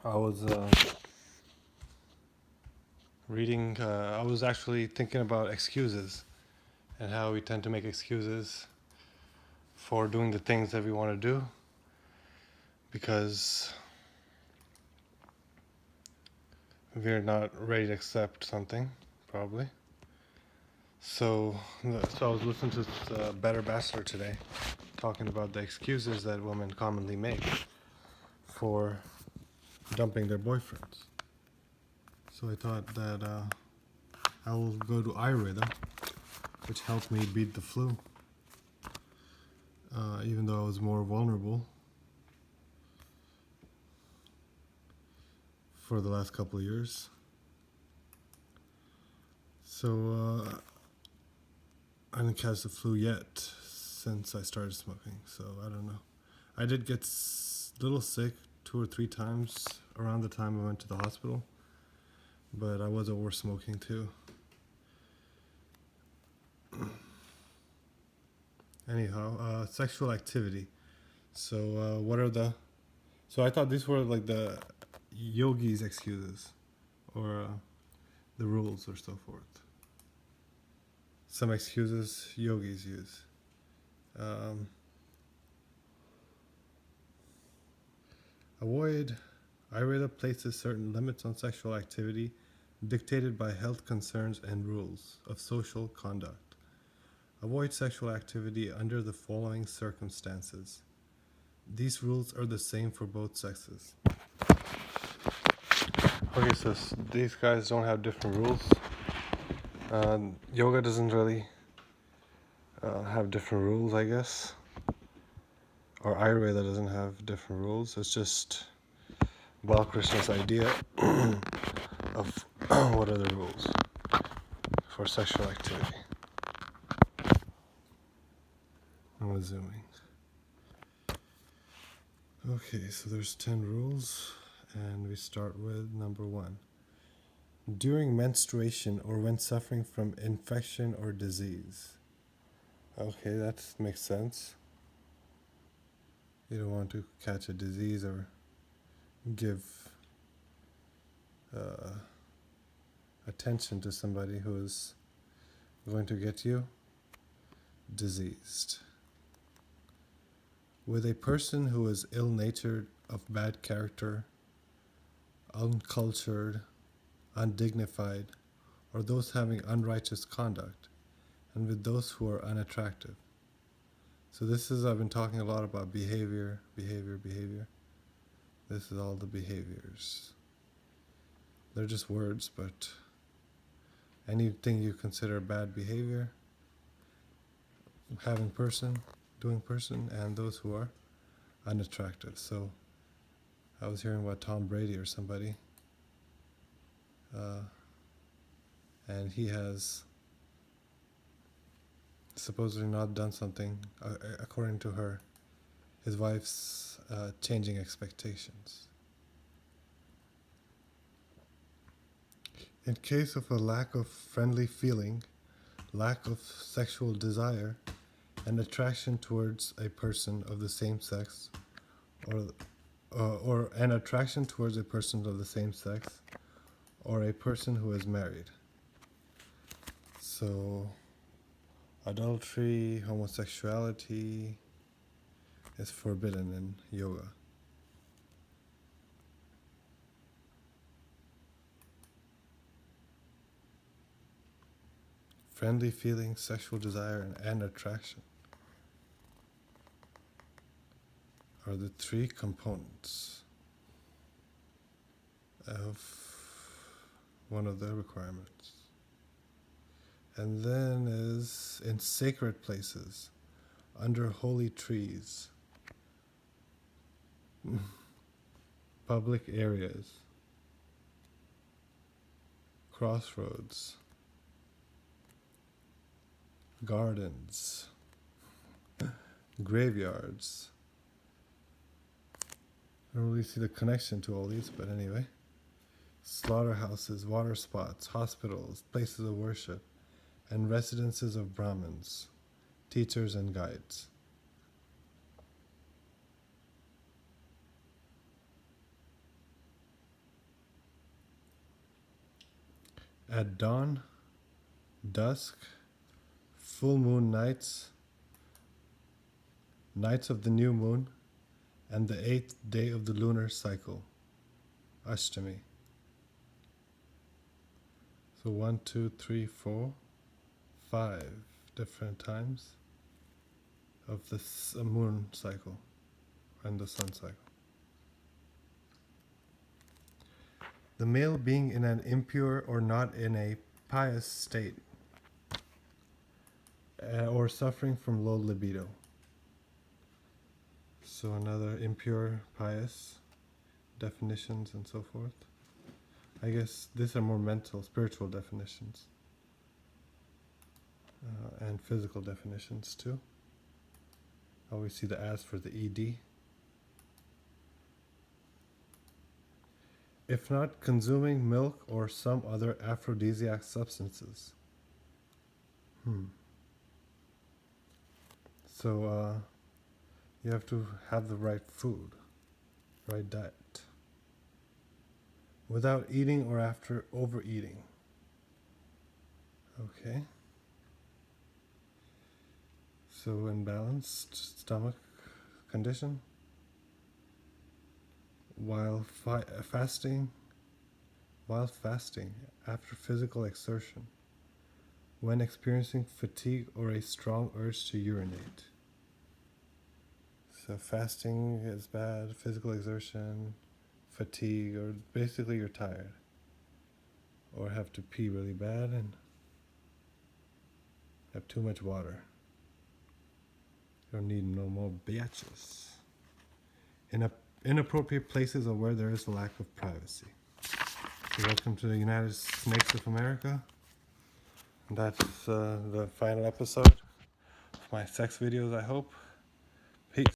I was reading, I was actually thinking about excuses and how we tend to make excuses for doing the things that we want to do because we're not ready to accept something, probably. So I was listening to Better Bachelor today, talking about the excuses that women commonly make for dumping their boyfriends. So I thought that I will go to iRhythm, which helped me beat the flu, even though I was more vulnerable for the last couple of years. So I didn't catch the flu yet since I started smoking, so I don't know. I did get a little sick 2 or 3 times around the time I went to the hospital, but I was over smoking too. Anyhow, sexual activity. So what are the? So I thought these were like the yogis' excuses, or the rules, or so forth. Some excuses yogis use. Um, Avoid. Ayurveda places certain limits on sexual activity dictated by health concerns and rules of social conduct. Avoid sexual activity under the following circumstances. These rules are the same for both sexes. Okay, so these guys don't have different rules. Yoga doesn't really have different rules, I guess. Or Ayurveda doesn't have different rules. It's just Balakrishna's idea of what are the rules for sexual activity. I'm assuming. Okay, so there's 10 rules, and we start with number 1. During menstruation or when suffering from infection or disease. Okay, that makes sense. You don't want to catch a disease or give attention to somebody who is going to get you diseased. With a person who is ill-natured, of bad character, uncultured, undignified, or those having unrighteous conduct, and with those who are unattractive. So I've been talking a lot about behavior. This is all the behaviors. They're just words, but anything you consider bad behavior, having person, doing person, and those who are unattractive. So I was hearing about Tom Brady or somebody, and he has supposedly not done something, according to her, his wife's changing expectations. In case of a lack of friendly feeling, lack of sexual desire, and attraction towards a person of the same sex, or an attraction towards a person of the same sex, or a person who is married. So, adultery, homosexuality is forbidden in yoga. Friendly feeling, sexual desire, and attraction are the 3 components of one of the requirements. And then is in sacred places, under holy trees, public areas, crossroads, gardens, graveyards. I don't really see the connection to all these, but anyway. Slaughterhouses, water spots, hospitals, places of worship, and residences of Brahmins, teachers and guides. at dawn, dusk, full moon nights, nights of the new moon, and the 8th day of the lunar cycle, Ashtami. So 1, 2, 3, 4, 5 different times of the moon cycle and the sun cycle. The male being in an impure or not in a pious state, or suffering from low libido. So another impure, pious definitions and so forth. I guess these are more mental, spiritual definitions. And physical definitions too. Always see the as for the ed. If not consuming milk or some other aphrodisiac substances. So you have to have the right food, right diet, without eating or after overeating. Okay. So imbalanced stomach condition while fasting after physical exertion, when experiencing fatigue or a strong urge to urinate. So fasting is bad, physical exertion, fatigue, or basically you're tired or have to pee really bad and have too much water. You don't need no more biatches. In inappropriate places or where there is a lack of privacy. So welcome to the United Snakes of America. That's the final episode of my sex videos, I hope. Peace.